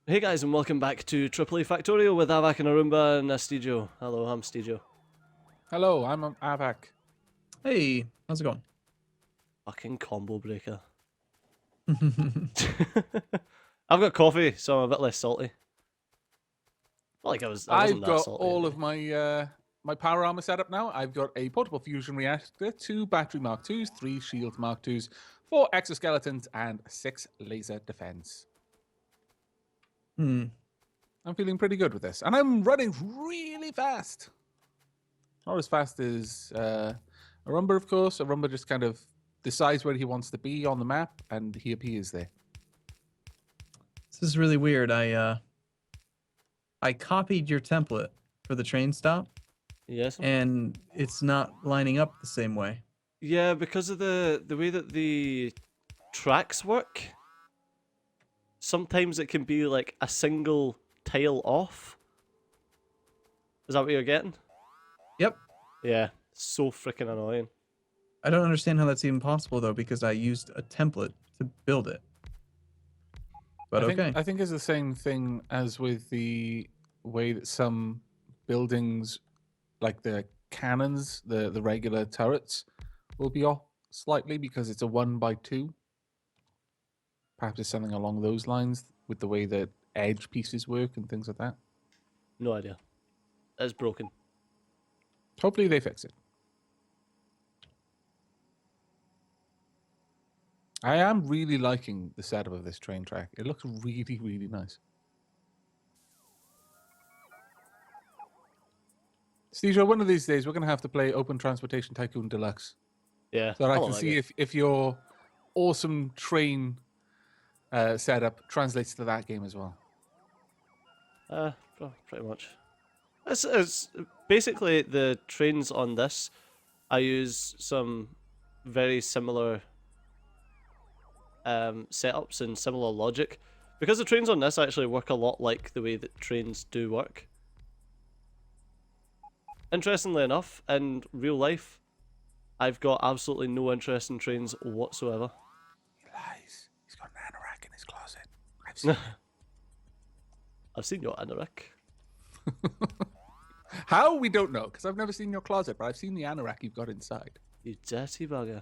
Hey guys, and welcome back to AAA Factorio with Aavak and Arumba and Stijo. Hello, I'm Stijo. Hello, I'm Aavak. Hey, how's it going? Fucking combo breaker. I've got coffee, so I'm a bit less salty. Not like I wasn't I've that got salty. all of my my power armor set up now. I've got a portable fusion reactor, 2 battery Mark IIs, 3 shield Mark IIs, 4 exoskeletons, and 6 laser defense. Hmm. I'm feeling pretty good with this, and I'm running really fast. Not as fast as Arumba, of course. Arumba just kind of decides where he wants to be on the map, and he appears there. This is really weird. I copied your template for the train stop, Yes. and it's not lining up the same way. Yeah, because of the way that the tracks work. Sometimes it can be like a single tile off. Is that what you're getting? Yep. Yeah, so freaking annoying. I don't understand how that's even possible though, because I used a template to build it. But I think it's the same thing as with the way that some buildings, like the cannons, the regular turrets, will be off slightly because it's a 1x2. Perhaps it's something along those lines with the way that edge pieces work and things like that. No idea. It's broken. Hopefully they fix it. I am really liking the setup of this train track. It looks really, really nice. Steve, one of these days we're going to have to play Open Transportation Tycoon Deluxe. Yeah. So that I can see if your awesome train setup translates to that game as well. Pretty much. It's basically the trains on this. I use some very similar setups and similar logic because the trains on this actually work a lot like the way that trains do work. Interestingly enough, in real life, I've got absolutely no interest in trains whatsoever. He lies. He's got an anorak in his closet. I've seen it. I've seen your anorak. How? We don't know, because I've never seen your closet, but I've seen the anorak you've got inside. You dirty bugger.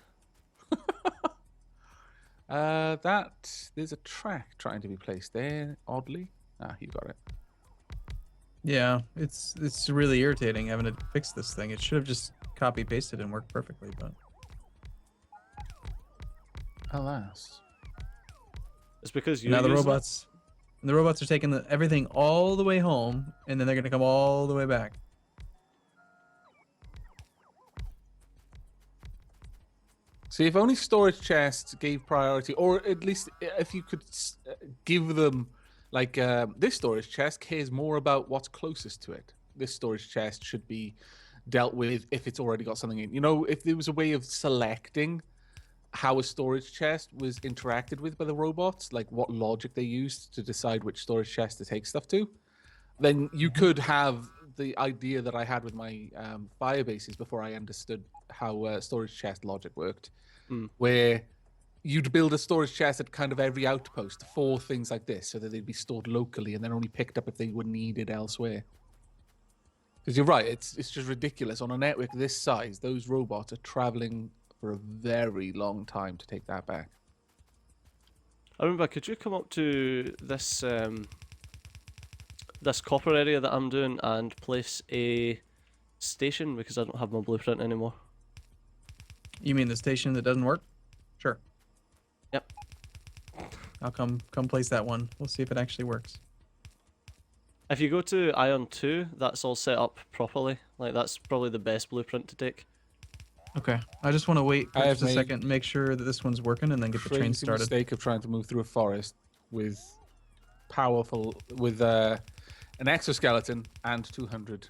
There's a track trying to be placed there, oddly. Ah, you got it. yeah, it's really irritating having to fix this thing. It should have just copy pasted and worked perfectly, but Alas. It's because you now the use robots are taking everything all the way home, and then they're gonna come all the way back. See, if only storage chests gave priority, or at least if you could give them, like, this storage chest cares more about what's closest to it. This storage chest should be dealt with if it's already got something in. You know, if there was a way of selecting how a storage chest was interacted with by the robots, like what logic they used to decide which storage chest to take stuff to, then you could have the idea that I had with my fire bases before I understood how storage chest logic worked, where you'd build a storage chest at kind of every outpost for things like this so that they'd be stored locally and then only picked up if they were needed elsewhere. Because you're right, it's just ridiculous. On a network this size, those robots are traveling for a very long time to take that back. I remember, could you come up to this this copper area that I'm doing and place a station because I don't have my blueprint anymore? You mean the station that doesn't work? Sure. Yep. I'll come place that one. We'll see if it actually works. If you go to Ion 2, that's all set up properly. Like, that's probably the best blueprint to take. Okay. I just want to wait for just a made second, make sure that this one's working, and then get the train Crazy started. mistake of trying to move through a forest with an exoskeleton and 200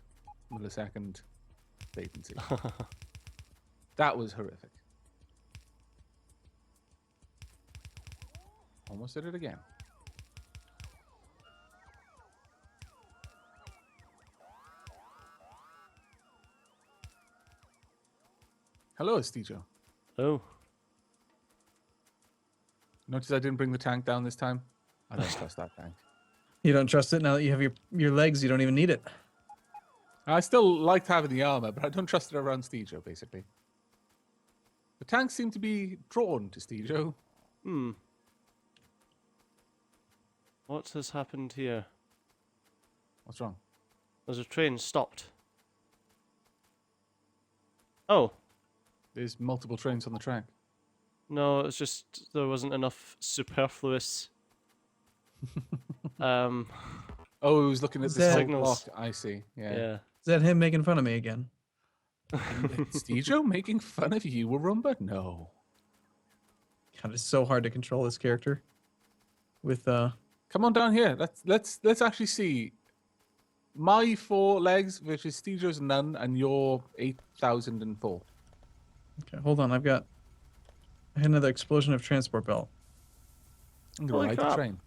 millisecond latency. That was horrific. Almost did it again. Hello, Estijo. Oh. Notice I didn't bring the tank down this time? I don't trust that tank. You don't trust it now that you have your legs. You don't even need it. I still liked having the armor, but I don't trust it around Steejo, basically. The tanks seem to be drawn to Steejo. Hmm. What has happened here? What's wrong? There's a train stopped. Oh, There's multiple trains on the track. no, it's just there wasn't enough superfluous um Oh, he was looking at Is this whole that- Signals. block. I see. Yeah. yeah. Is that him making fun of me again? Steejo making fun of you, Arumba? No. God, it's so hard to control this character. With Come on down here. Let's actually see my 4 legs versus Steejo's none and your 8,004. okay, hold on. I had another explosion of transport belt. I'm gonna Holy ride the crap. train.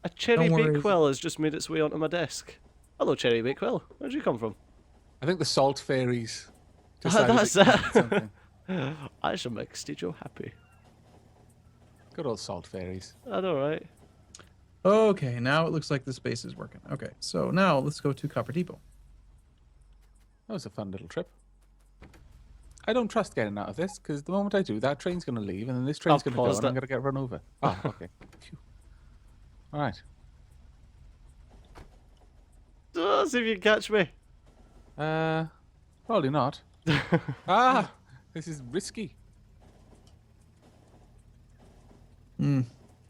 A cherry Don't worry. bakewell has just made its way onto my desk. Hello, cherry bakewell. Where'd you come from? I think the salt fairies. Ah, decided that's they needed something. it. I shall make Stijo happy. Good old salt fairies. I know, right? Okay, now it looks like the space is working. Okay, so now let's go to Copper Depot. That was a fun little trip. I don't trust getting out of this because the moment I do, that train's going to leave and then this train's I've going to go paused and I'm it. going to get run over. Oh, okay. Phew. All right. Oh, see if you can catch me. Probably not. Ah, this is risky. Hmm.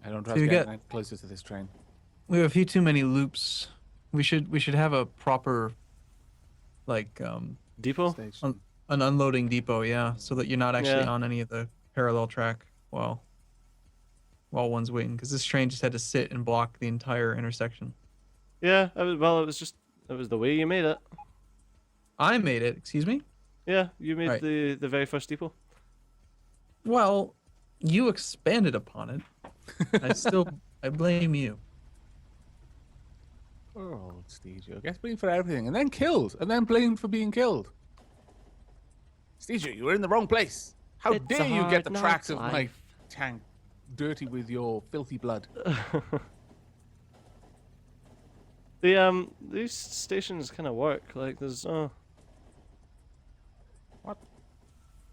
I don't So trust you getting get- any closer to this train. We have a few too many loops. We should have a proper, like Depot? Station. an unloading depot, yeah, so that you're not actually Yeah. on any of the parallel track while one's waiting. Because this train just had to sit and block the entire intersection. Yeah, well, it was the way you made it. I made it. Excuse me. Yeah, you made Right. the very first depot. Well, you expanded upon it. I blame you. Poor old Steejo. Gets blamed for everything and then killed and then blamed for being killed. Steejo, you were in the wrong place. How It's dare a you get the hard tracks knock of my life. tank dirty with your filthy blood? These stations kind of work. Like What?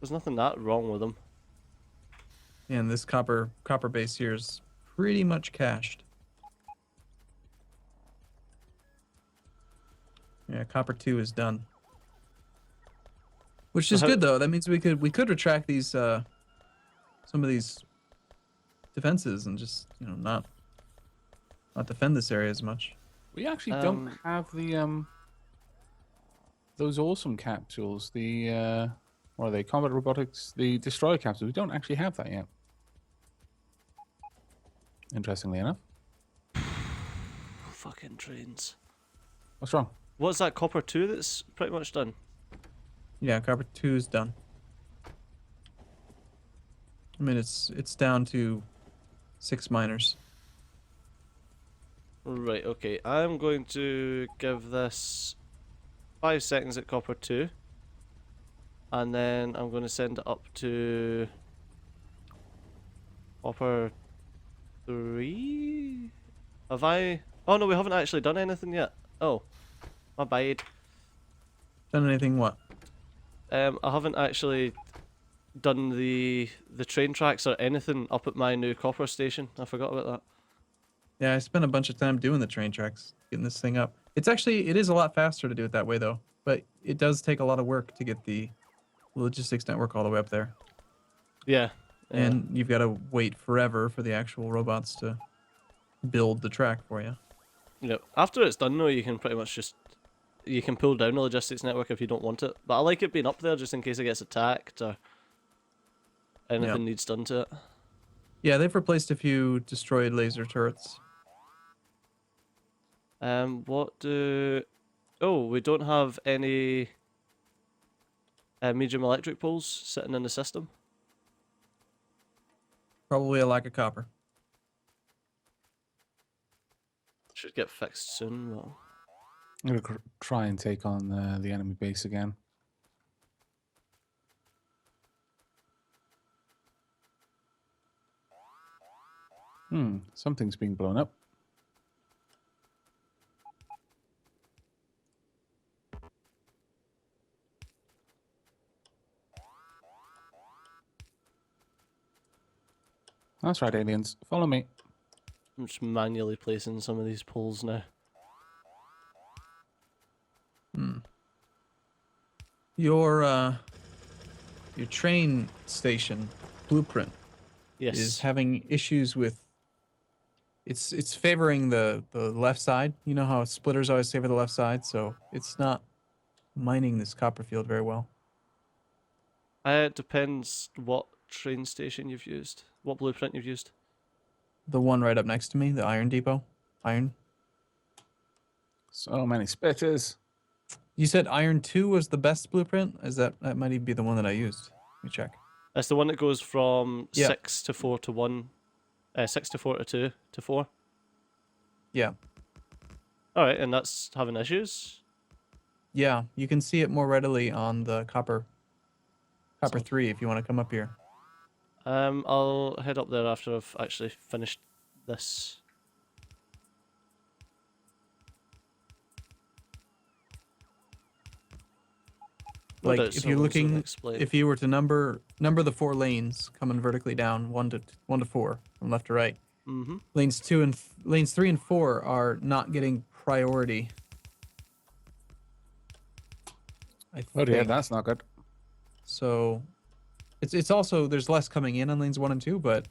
there's nothing that wrong with them. And this copper base here is pretty much cached. Yeah, copper 2 is done. Which So is how- good though. That means we could retract these some of these defenses and just, not defend this area as much. We actually don't Um, have the those awesome capsules. The what are they? Combat robotics. The destroyer capsules. We don't actually have that yet. Interestingly enough. Fucking trains. What's wrong? What's that copper 2 that's pretty much done? Yeah, copper 2 is done. I mean, it's down to 6 miners. Right, okay. I'm going to give this 5 seconds at copper 2. And then I'm going to send it up to copper 3? Have I... Oh no, we haven't actually done anything yet. Oh, my bad. Done anything what? I haven't actually done the train tracks or anything up at my new copper station. I forgot about that. Yeah, I spent a bunch of time doing the train tracks, getting this thing up. It is a lot faster to do it that way though, but it does take a lot of work to get the logistics network all the way up there. Yeah. yeah. And you've got to wait forever for the actual robots to build the track for you. Yep. After it's done though, you can pretty much just... You can pull down the logistics network if you don't want it. But I like it being up there just in case it gets attacked or anything needs done to it. Yeah, they've replaced a few destroyed laser turrets. What do... Oh, we don't have any medium electric poles sitting in the system. Probably a lack of copper. Should get fixed soon. But... I'm gonna try and take on the enemy base again. Something's being blown up. That's right, aliens. Follow me. I'm just manually placing some of these poles now. Your train station blueprint Yes. is having issues with. It's favoring the left side. You know how splitters always favor the left side, so it's not mining this copper field very well. It depends what train station you've used, what blueprint you've used. The one right up next to me, the iron depot, iron. So many spitters. You said iron 2 was the best blueprint. Is that might even be the one that I used? Let me check. That's the one that goes from Yeah. 6 to 4 to 1, 6 to 4 to 2 to 4. Yeah. All right, and that's having issues. Yeah, you can see it more readily on the copper So- 3 if you want to come up here. I'll head up there after I've actually finished this. No Like doubt if someone's you're gonna looking, explain. if you were to number the 4 lanes coming vertically down 1 to 4 from left to right. Mm-hmm. Lanes 3 and 4 are not getting priority. I Oh dear, think. that's not good. So it's also there's less coming in on lanes 1 and 2, but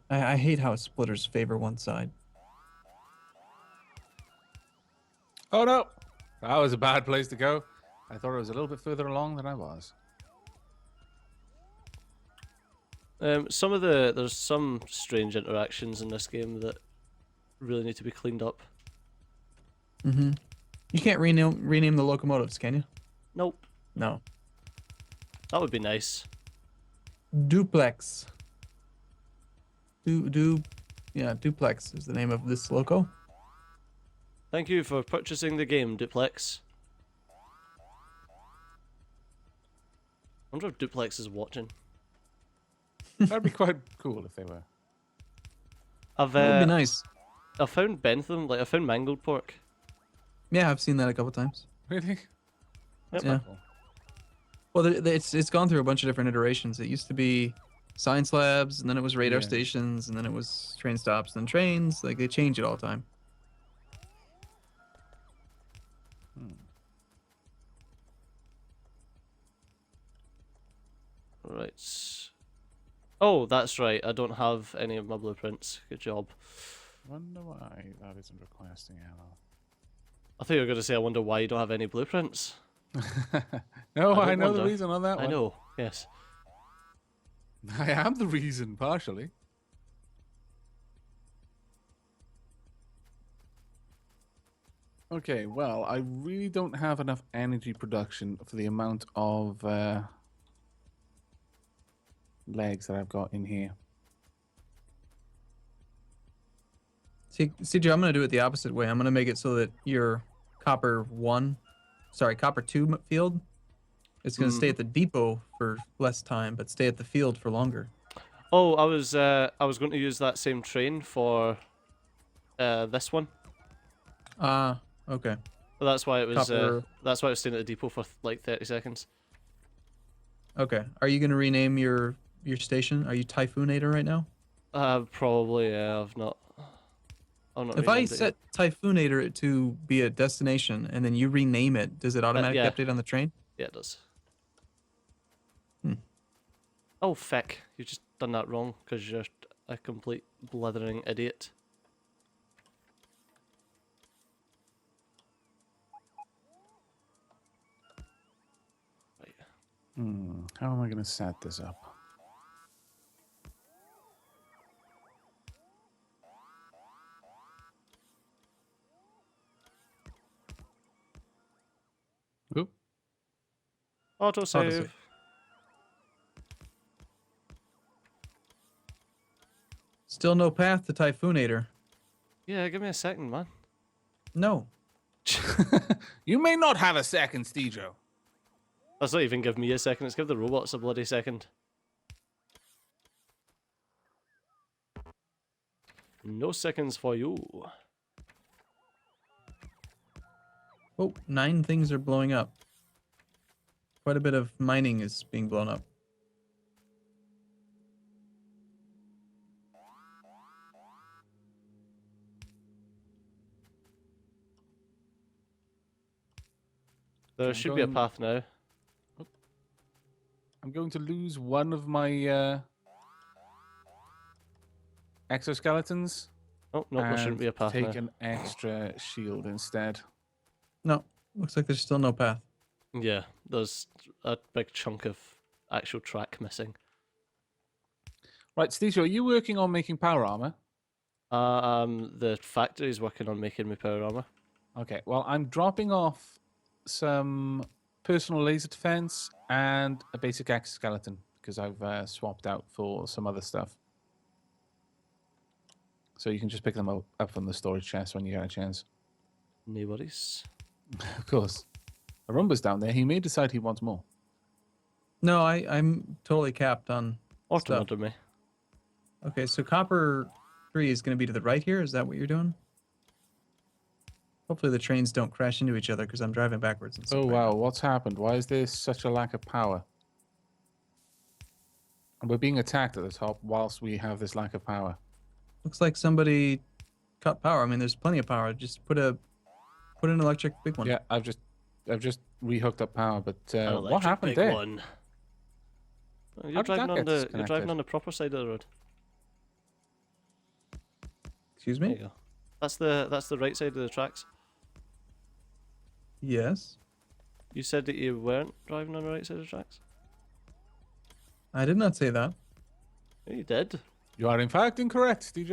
I hate how splitters favor one side. Oh no, that was a bad place to go. I thought it was a little bit further along than I was. There's some strange interactions in this game that really need to be cleaned up. Mm-hmm. You can't rename the locomotives, can you? Nope, No. that would be nice. Duplex. Yeah, Duplex is the name of this loco. Thank you for purchasing the game, Duplex. I wonder if Duplex is watching. That'd be quite cool if they were. I've That would be nice. I found Bentham, like I found mangled pork. Yeah, I've seen that a couple times. Really? That's Yeah. quite cool. Well, it's gone through a bunch of different iterations. It used to be science labs, and then it was radar Yeah. stations, and then it was train stops, and then trains. Like they change it all the time. Right. Oh, that's right. I don't have any of my blueprints. Good job. Wonder why that isn't requesting I thought you were going to say, I wonder why you don't have any blueprints. No, I I don't know the wonder. reason on that one. I know, yes. I am the reason, partially. Okay, well, I really don't have enough energy production for the amount of legs that I've got in here. See, CJ, I'm gonna do it the opposite way. I'm gonna make it so that your copper 2 field, it's gonna stay at the depot for less time, but stay at the field for longer. Oh, I was going to use that same train for this one. Okay. But that's why it was Copper. that's why I was staying at the depot for like 30 seconds. Okay. Are you gonna rename your station? Are you Typhoonator right now? Probably, yeah. I'm not If I renamed it set Typhoonator to be a destination and then you rename it, does it automatically yeah. update on the train? yet. Yeah, it does. Hmm. Oh, feck. You've just done that wrong because you're a complete blithering idiot. Right. How am I going to set this up? Oop. Autosave. Autosave. Still no path to Typhoonator. Yeah, give me a second, man. No. You may not have a second, Stejo. That's not even give me a second, it's give the robots a bloody second. No seconds for you. Oh, 9 things are blowing up. Quite a bit of mining is being blown up. There Okay, I'm should be a going- path now. I'm going to lose one of my exoskeletons. Oh, no, there shouldn't and be a path take now. an extra shield instead. No, looks like there's still no path. Yeah, there's a big chunk of actual track missing. Right, Steve, are you working on making power armor? The factory's working on making me power armor. Okay, well, I'm dropping off some personal laser defense and a basic exoskeleton because I've swapped out for some other stuff. So you can just pick them up from the storage chest when you get a chance. No worries. Of course. Arumba's down there. He may decide he wants more. No, I'm totally capped on Auto stuff. under me. Okay, so copper 3 is going to be to the right here. Is that what you're doing? Hopefully the trains don't crash into each other because I'm driving backwards and stuff. Oh, right wow. now. What's happened? Why is there such a lack of power? And we're being attacked at the top whilst we have this lack of power. Looks like somebody cut power. I mean, there's plenty of power. Just put an electric big one. Yeah, I've just rehooked up power, but An what electric happened big there? one. Oh, How You're did that driving get on the you're disconnected? driving on the proper side of the road. Excuse There me? you go. That's the right side of the tracks. Yes. You said that you weren't driving on the right side of the tracks. I did not say that. Yeah, you did. You are in fact incorrect, Steve.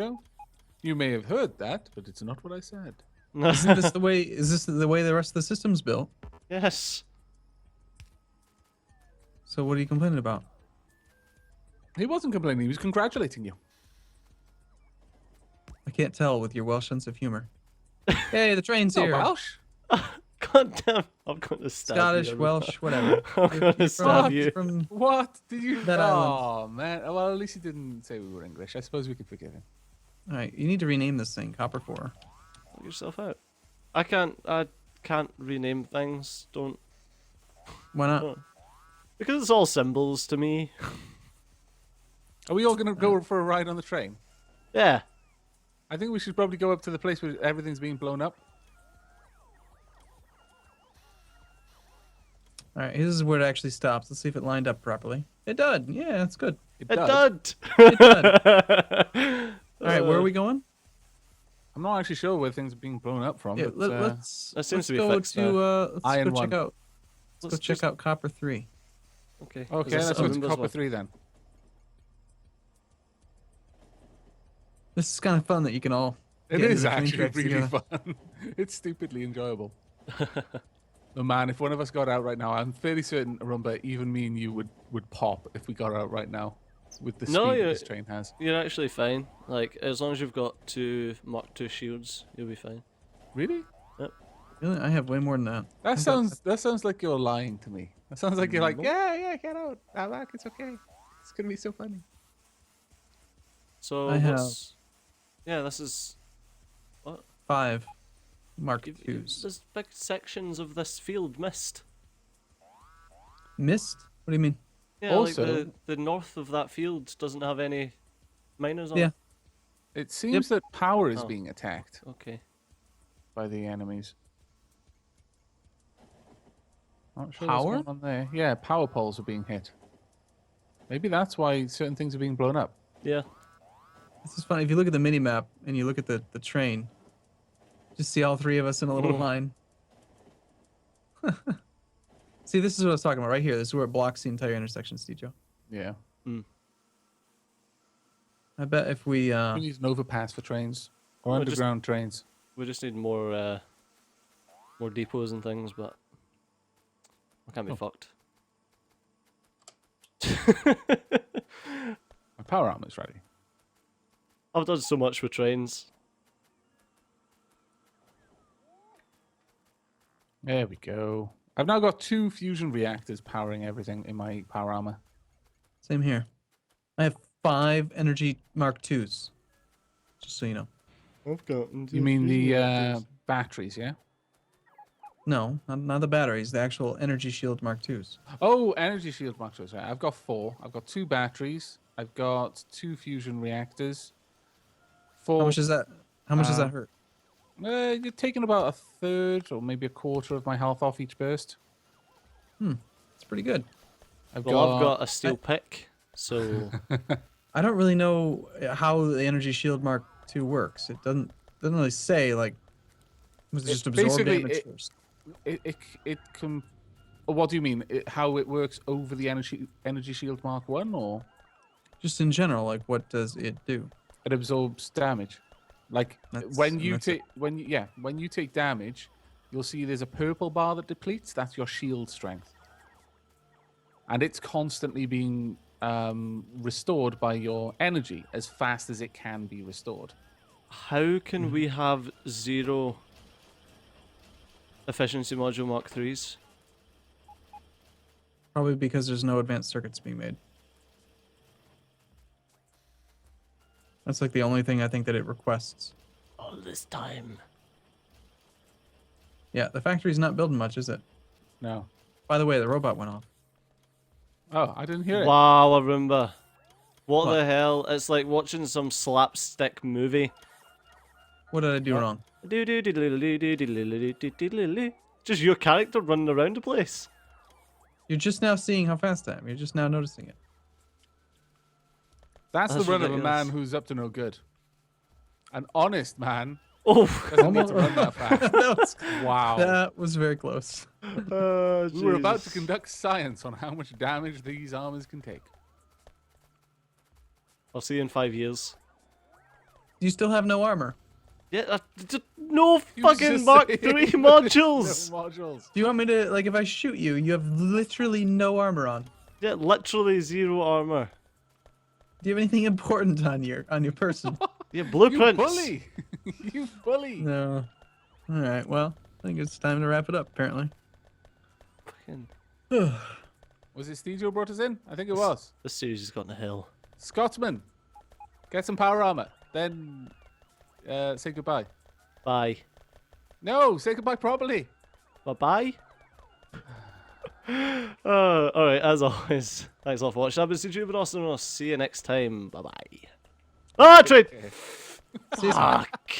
You may have heard that, but it's not what I said. Isn't this the way? Is this the way the rest of the system's built? Yes. So what are you complaining about? He wasn't complaining. He was congratulating you. I can't tell with your Welsh sense of humor. Hey, the train's No, here. Welsh. God damn! I'm going to stab Scottish, you. Welsh, whatever. I'm going to You're stab from- you. From What did you? That Oh man. Well, at least he didn't say we were English. I suppose we can forgive him. all right, you need to rename this thing Copper 4. Knock yourself out. I can't rename things. Don't. Why not? don't. Because it's all symbols to me. Are we all gonna go for a ride on the train? Yeah. I think we should probably go up to the place where everything's being blown up. All right, this is where it actually stops. Let's see if it lined up properly. It did. Yeah, that's good. It does. did. It did. All right, where are we going? I'm not actually sure where things are being blown up from. Yeah, but, let's That seems let's to be go fixed to now. let's Iron go check one. out. Let's go Let's check just- out Copper 3. Okay. okay, Is let's this go to Arumba's Copper one? 3 then. This is kind of fun that you can all. It get into is the train actually tracks really together. fun. It's stupidly enjoyable. Oh man, if one of us got out right now, I'm fairly certain, Arumba, even me and you would pop if we got out right now with the No, speed you're- this train has. You're actually fine. Like as long as you've got 2 Mark II shields, you'll be fine. Really? Really, I have way more than that. That sounds like you're lying to me. That sounds like you're like, yeah, get out, Aavak, it's okay. It's gonna be so funny. So I have- what's... Yeah, this is. What? 5 Mark You've- IIs. There's big sections of this field missed. Missed? What do you mean? Yeah, Also- like the north of that field doesn't have any miners on Yeah. it. It seems that power is Oh. being attacked Okay. by the enemies. Not sure Power? what's going on there. Yeah, power poles are being hit. Maybe that's why certain things are being blown up. Yeah. This is funny. If you look at the mini map and you look at the train, just see all 3 of us in a little line. See, this is what I was talking about right here. This is where it blocks the entire intersection, Stejo. Yeah. I bet if we We need an overpass for trains or Well, just- underground trains. We just need more depots and things, but I can't be fucked. My power armor's ready. I've done so much with trains. There we go. I've now got 2 fusion reactors powering everything in my power armor. same here. I have 5 energy Mark IIs. Just so you know. I've got. You mean the batteries, yeah? No, not the batteries. The actual energy shield Mark IIs. Oh, energy shield Mark II. Right. I've got 4. I've got 2 batteries. I've got 2 fusion reactors. 4. How much is that? How much does that Uh, hurt? You're taking about a third or maybe a quarter of my health off each burst. It's pretty good. I've I've got a steel pick, so I don't really know how the energy shield Mark II works. It doesn't really say like. Was it just absorb basically, damage first? it can. What do you mean? How it works over the energy shield Mark 1, or Just in general, like what does it do? it absorbs damage? Like That's- when and you that's it. take when you take damage, you'll see there's a purple bar that depletes. That's your shield strength, and it's constantly being restored by your energy as fast as it can be restored. how can we have 0 efficiency module Mark IIIs? Probably because there's no advanced circuits being made. That's like the only thing I think that it requests. All this time. Yeah, the factory's not building much, is it? No. By the way, the robot went off. Oh, I didn't hear it. Wow, Arumba. What What? the hell? It's like watching some slapstick movie. What did I do wrong? Just your character running around the place. You're just now seeing how fast I am. You're just now noticing it. That's the That's run of a ridiculous. man who's up to no good. An honest man Oh, doesn't need to run that fast. Wow. That was very close. We were about to conduct science on how much damage these armors can take. I'll see you in 5 years. You still have no armor. Yeah, no You fucking just Mark say- III modules. No modules. Do you want me to, like, if I shoot you, you have literally no armor on. Yeah, literally 0 armor. Do you have anything important on your person? Yeah, You blueprints. bully. You bully. No. All right. Well, I think it's time to wrap it up. Apparently. Fucking- Was it Steve who brought us in? I think it was. This series has gone to hell. Scotsman, get some power armor. Then say goodbye. Bye. No, say goodbye properly. Bye-bye. Alright, as always, thanks a lot for watching. I've been Steve Austin, and I'll see you next time. Bye-bye. Ah, trade! See you soon. Fuck!